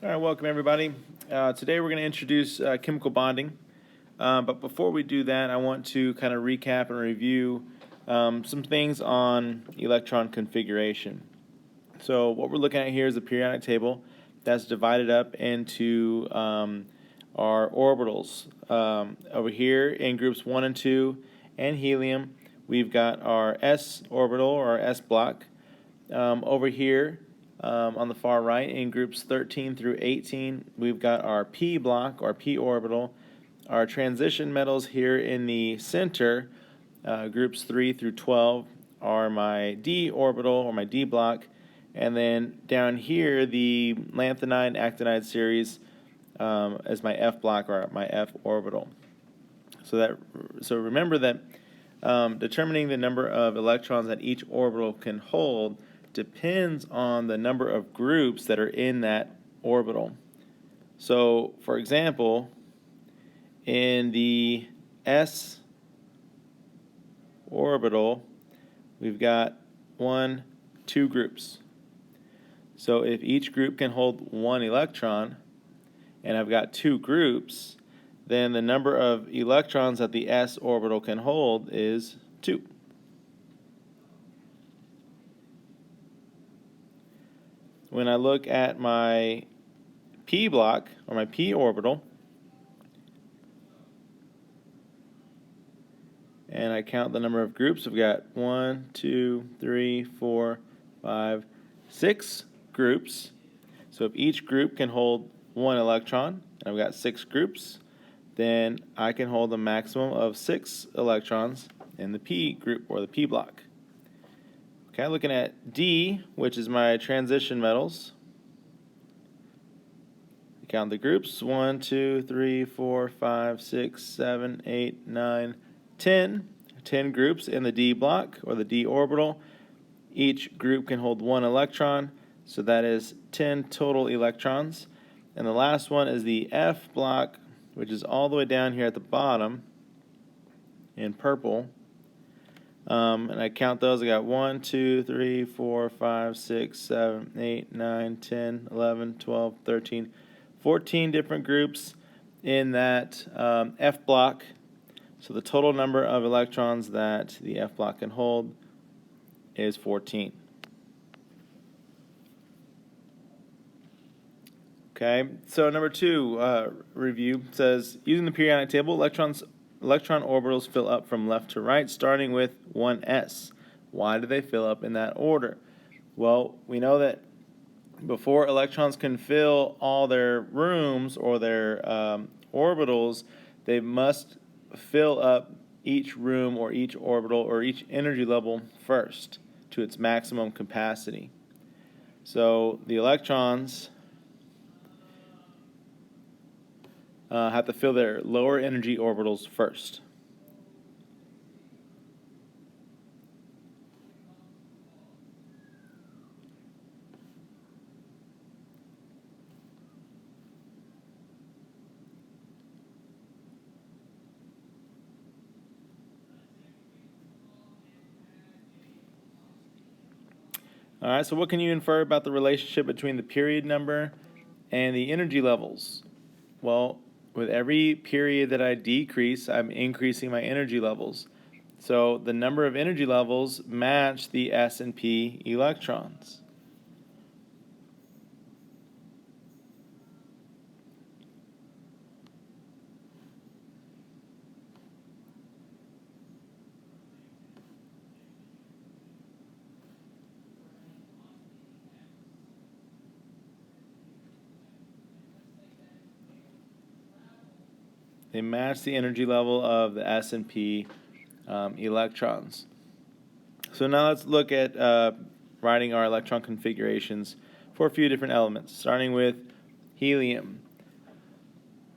All right, welcome everybody. Today we're going to introduce chemical bonding. But before we do that, I want to kind of recap and review some things on electron configuration. So what we're looking at here is a periodic table that's divided up into our orbitals. Over here in groups 1 and 2 and helium, we've got our s orbital or s block. Over here on the far right in groups 13 through 18, we've got our p block or p orbital. Our transition metals here in the center, groups 3 through 12, are my d orbital or my d block. And then down here, the lanthanide actinide series as my f block or my f orbital. So remember that determining the number of electrons that each orbital can hold depends on the number of groups that are in that orbital. So, for example, in the s orbital, we've got 2 groups. So if each group can hold 1 electron, and I've got 2 groups, then the number of electrons that the s orbital can hold is 2. When I look at my p block, or my p orbital, and I count the number of groups, I've got 1, 2, 3, 4, 5, 6 groups. So if each group can hold 1 electron, and I've got 6 groups, then I can hold a maximum of 6 electrons in the p group, or the p block. Okay, looking at D, which is my transition metals. Count the groups: 1, 2, 3, 4, 5, 6, 7, 8, 9, 10. 10 groups in the D block or the D orbital. Each group can hold 1 electron, so that is 10 total electrons. And the last one is the F block, which is all the way down here at the bottom in purple. And I count those. I got 1, 2, 3, 4, 5, 6, 7, 8, 9, 10, 11, 12, 13, 14 different groups in that F block. So the total number of electrons that the F block can hold is 14. Okay, so number 2 review says, using the periodic table, electron orbitals fill up from left to right, starting with 1s. Why do they fill up in that order? Well, we know that before electrons can fill all their rooms or their orbitals, they must fill up each room or each orbital or each energy level first to its maximum capacity. So the electrons have to fill their lower energy orbitals first. All right, so what can you infer about the relationship between the period number and the energy levels? Well, with every period that I decrease, I'm increasing my energy levels. So the number of energy levels match the s and p electrons. They match the energy level of the s and p electrons. So now let's look at writing our electron configurations for a few different elements, starting with helium.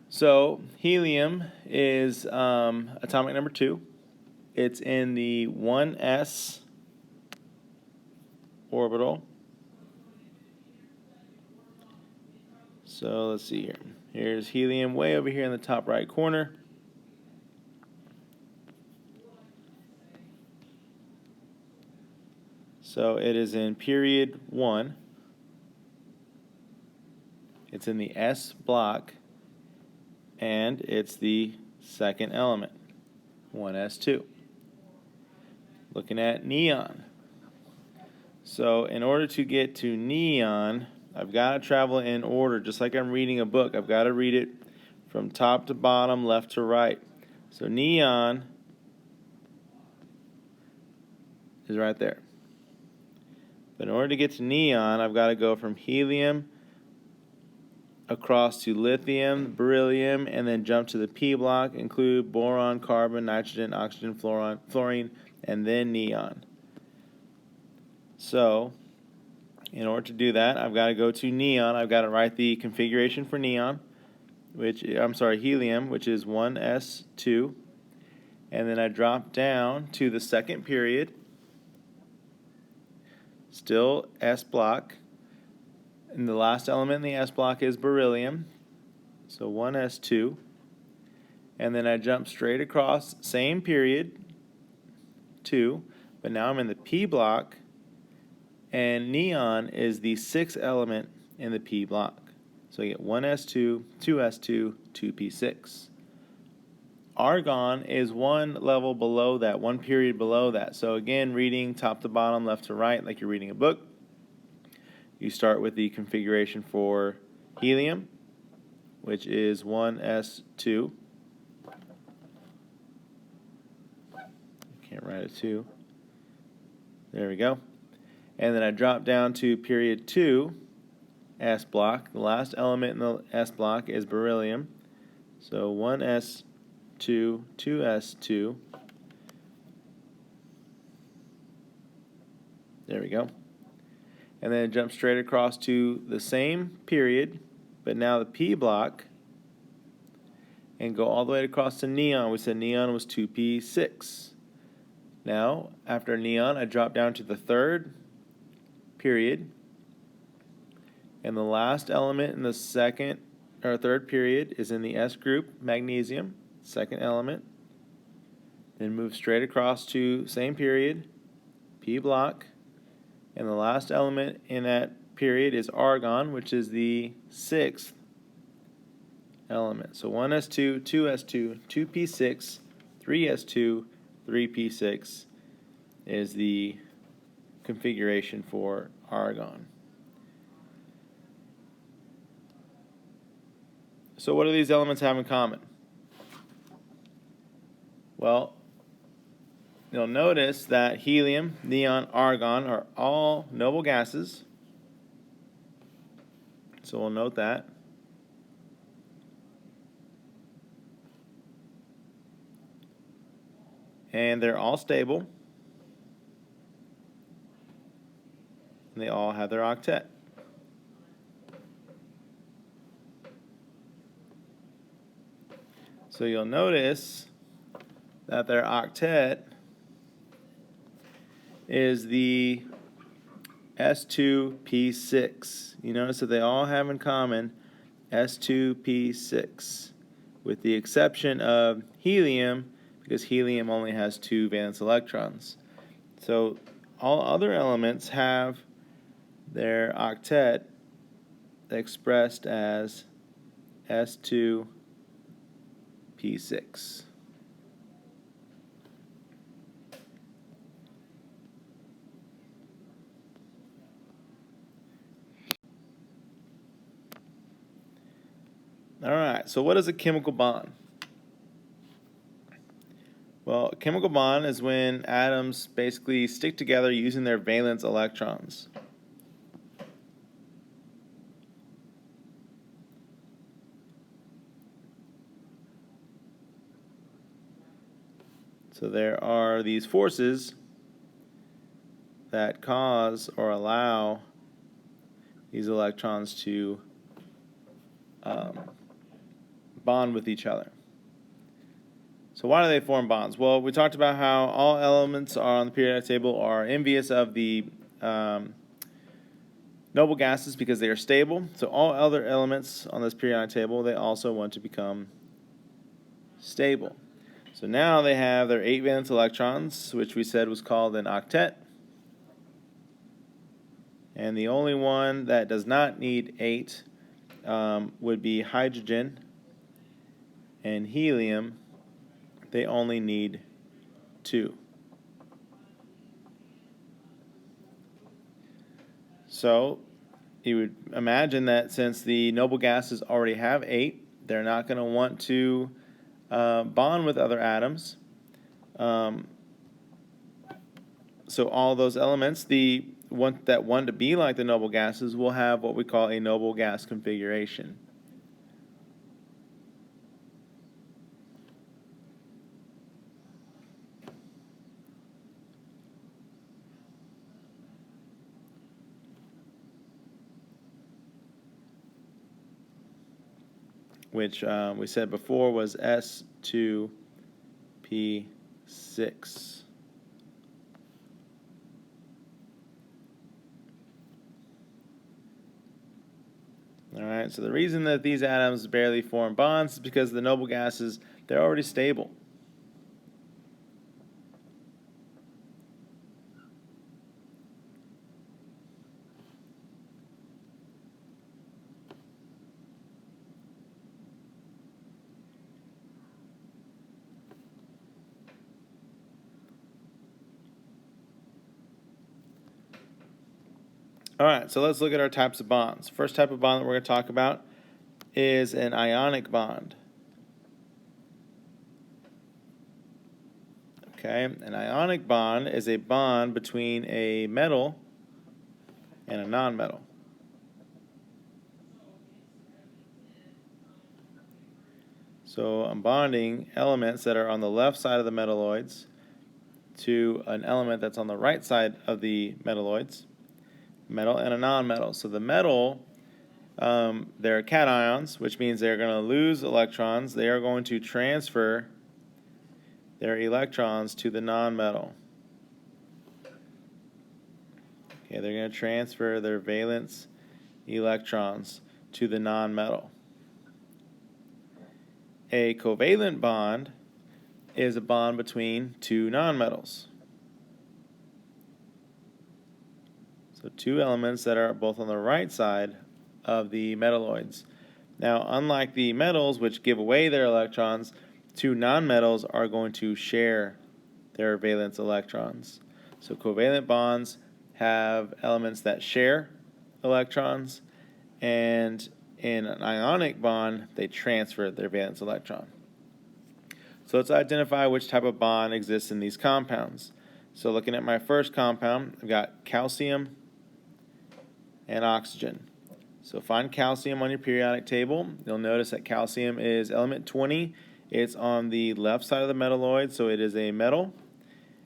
So helium is atomic number 2. It's in the 1s orbital. So let's see here. Here's helium way over here in the top right corner. So it is in period 1. It's in the S block, and it's the second element, 1s2. Looking at neon. So in order to get to neon, I've got to travel in order, just like I'm reading a book. I've got to read it from top to bottom, left to right. So neon is right there. But in order to get to neon, I've got to go from helium across to lithium, beryllium, and then jump to the P block, include boron, carbon, nitrogen, oxygen, fluorine, and then neon. So, in order to do that, I've got to go to neon. I've got to write the configuration for neon, helium, which is 1s2. And then I drop down to the second period, still S block. And the last element in the S block is beryllium, so 1s2. And then I jump straight across, same period, 2, but now I'm in the P block, and neon is the sixth element in the P block. So I get 1s2, 2s2, 2p6. Argon is one level below that, one period below that. So again, reading top to bottom, left to right, like you're reading a book. You start with the configuration for helium, which is 1s2. Can't write a 2. There we go. And then I drop down to period 2, S block. The last element in the S block is beryllium. So 1s2, 2s2. There we go. And then jump straight across to the same period, but now the P block, and go all the way across to neon. We said neon was 2p6. Now, after neon, I drop down to the third period, and the last element in the third period is in the S group, magnesium, second element. Then move straight across to same period, P block, and the last element in that period is argon, which is the sixth element. So 1s2, 2s2, 2p6, 3s2, 3p6 is the configuration for argon. So what do these elements have in common? Well, you'll notice that helium, neon, argon are all noble gases. So we'll note that. And they're all stable. And they all have their octet. So you'll notice that their octet is the S2P6. You notice that they all have in common S2P6, with the exception of helium, because helium only has 2 valence electrons. So all other elements have their octet expressed as S2P6. All right, so what is a chemical bond? Well, a chemical bond is when atoms basically stick together using their valence electrons. So there are these forces that cause or allow these electrons to bond with each other. So why do they form bonds? Well, we talked about how all elements on the periodic table are envious of the noble gases because they are stable. So all other elements on this periodic table, they also want to become stable. So now they have their 8 valence electrons, which we said was called an octet. And the only one that does not need 8 would be hydrogen and helium. They only need 2. So you would imagine that since the noble gases already have 8, they're not going to want to bond with other atoms. So all those elements, that want to be like the noble gases, will have what we call a noble gas configuration. Which we said before was S2P6. All right, so the reason that these atoms barely form bonds is because the noble gases, they're already stable. All right, so let's look at our types of bonds. First type of bond that we're going to talk about is an ionic bond. Okay, an ionic bond is a bond between a metal and a nonmetal. So I'm bonding elements that are on the left side of the metalloids to an element that's on the right side of the metalloids, metal and a nonmetal. So the metal, they're cations, which means they're going to lose electrons. They are going to transfer their electrons to the nonmetal. Okay, they're going to transfer their valence electrons to the nonmetal. A covalent bond is a bond between 2 nonmetals. So 2 elements that are both on the right side of the metalloids. Now, unlike the metals, which give away their electrons, 2 nonmetals are going to share their valence electrons. So covalent bonds have elements that share electrons, and in an ionic bond, they transfer their valence electron. So let's identify which type of bond exists in these compounds. So looking at my first compound, I've got calcium and oxygen. So find calcium on your periodic table. You'll notice that calcium is element 20. It's on the left side of the metalloid, so it is a metal.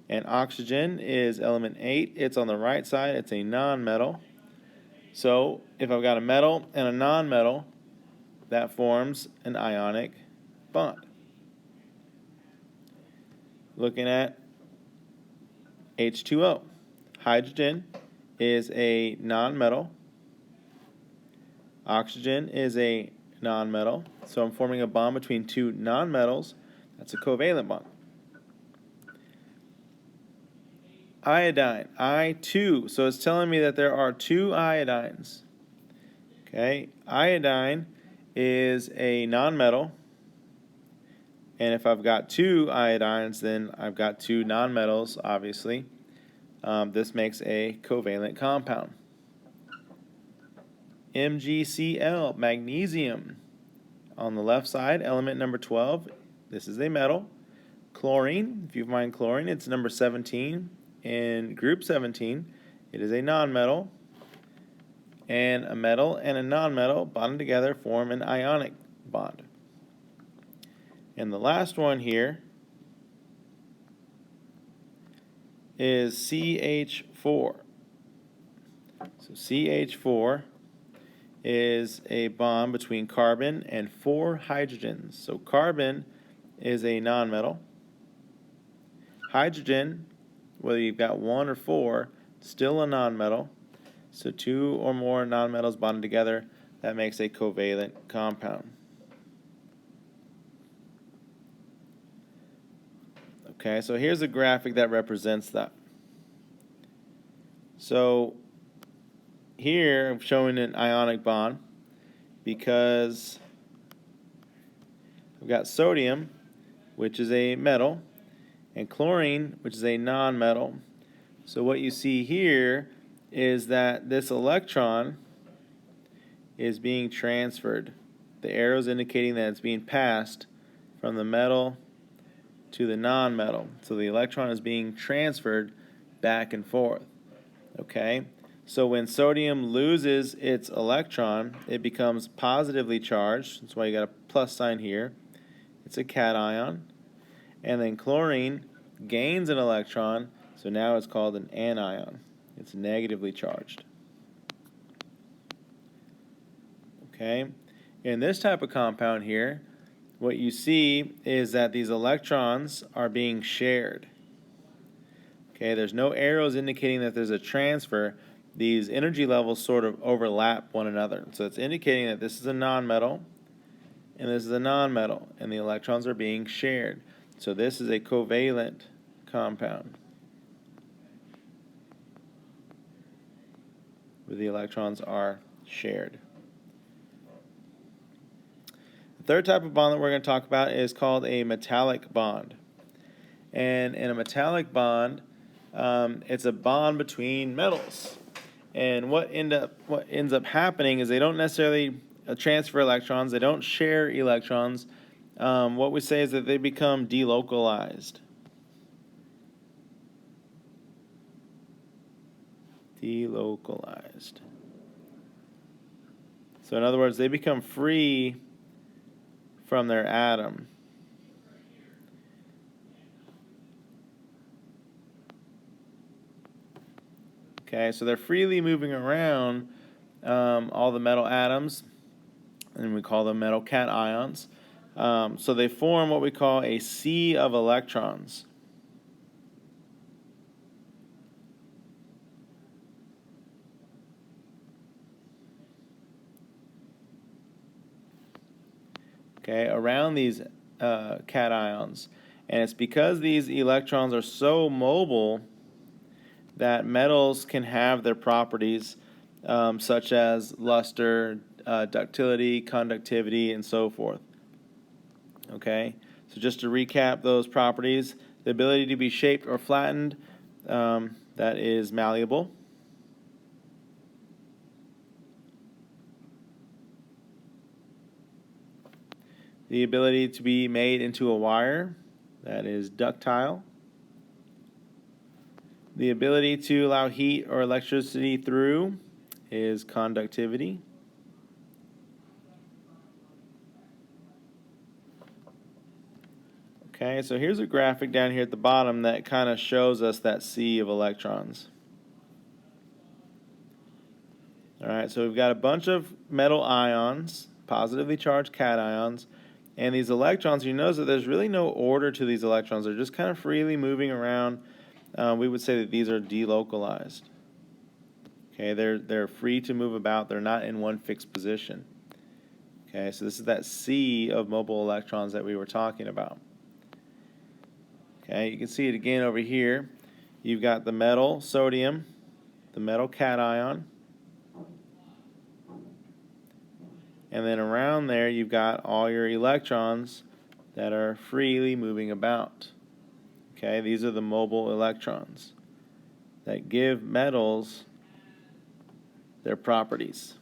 And oxygen is element 8. It's on the right side. It's a nonmetal. So if I've got a metal and a nonmetal, that forms an ionic bond. Looking at H2O. Hydrogen is a nonmetal. Oxygen is a nonmetal. So I'm forming a bond between 2 nonmetals. That's a covalent bond. Iodine, I2. So it's telling me that there are 2 iodines. Okay, iodine is a nonmetal. And if I've got 2 iodines, then I've got 2 nonmetals, obviously. This makes a covalent compound. MgCl, magnesium. On the left side, element number 12. This is a metal. Chlorine, if you find chlorine, it's number 17. In group 17, it is a nonmetal. And a metal and a nonmetal bonded together form an ionic bond. And the last one here is CH4. So CH4 is a bond between carbon and 4 hydrogens. So carbon is a nonmetal. Hydrogen, whether you've got 1 or 4, still a nonmetal. So 2 or more nonmetals bonded together, that makes a covalent compound. Okay, so here's a graphic that represents that. So here I'm showing an ionic bond because we've got sodium, which is a metal, and chlorine, which is a non-metal. So what you see here is that this electron is being transferred. The arrows indicating that it's being passed from the metal to the non-metal. So the electron is being transferred back and forth. Okay? So when sodium loses its electron, it becomes positively charged. That's why you got a plus sign here. It's a cation. And then chlorine gains an electron, so now it's called an anion. It's negatively charged. Okay? In this type of compound here, what you see is that these electrons are being shared. Okay, there's no arrows indicating that there's a transfer. These energy levels sort of overlap one another. So it's indicating that this is a nonmetal and this is a nonmetal, and the electrons are being shared. So this is a covalent compound where the electrons are shared. The third type of bond that we're going to talk about is called a metallic bond. And in a metallic bond, it's a bond between metals. And what ends up happening is they don't necessarily transfer electrons. They don't share electrons. What we say is that they become delocalized. Delocalized. So in other words, they become free from their atom. Okay, so they're freely moving around all the metal atoms, and we call them metal cations. So they form what we call a sea of electrons. Okay, around these cations. And it's because these electrons are so mobile that metals can have their properties such as luster, ductility, conductivity, and so forth. Okay, so just to recap those properties, the ability to be shaped or flattened, that is malleable. The ability to be made into a wire, that is ductile. The ability to allow heat or electricity through is conductivity. Okay, so here's a graphic down here at the bottom that kind of shows us that sea of electrons. Alright, so we've got a bunch of metal ions, positively charged cations, and these electrons, you notice that there's really no order to these electrons. They're just kind of freely moving around. We would say that these are delocalized. Okay, they're free to move about. They're not in one fixed position. Okay, so this is that sea of mobile electrons that we were talking about. Okay, you can see it again over here. You've got the metal sodium, the metal cation, and then around there you've got all your electrons that are freely moving about. Okay, these are the mobile electrons that give metals their properties.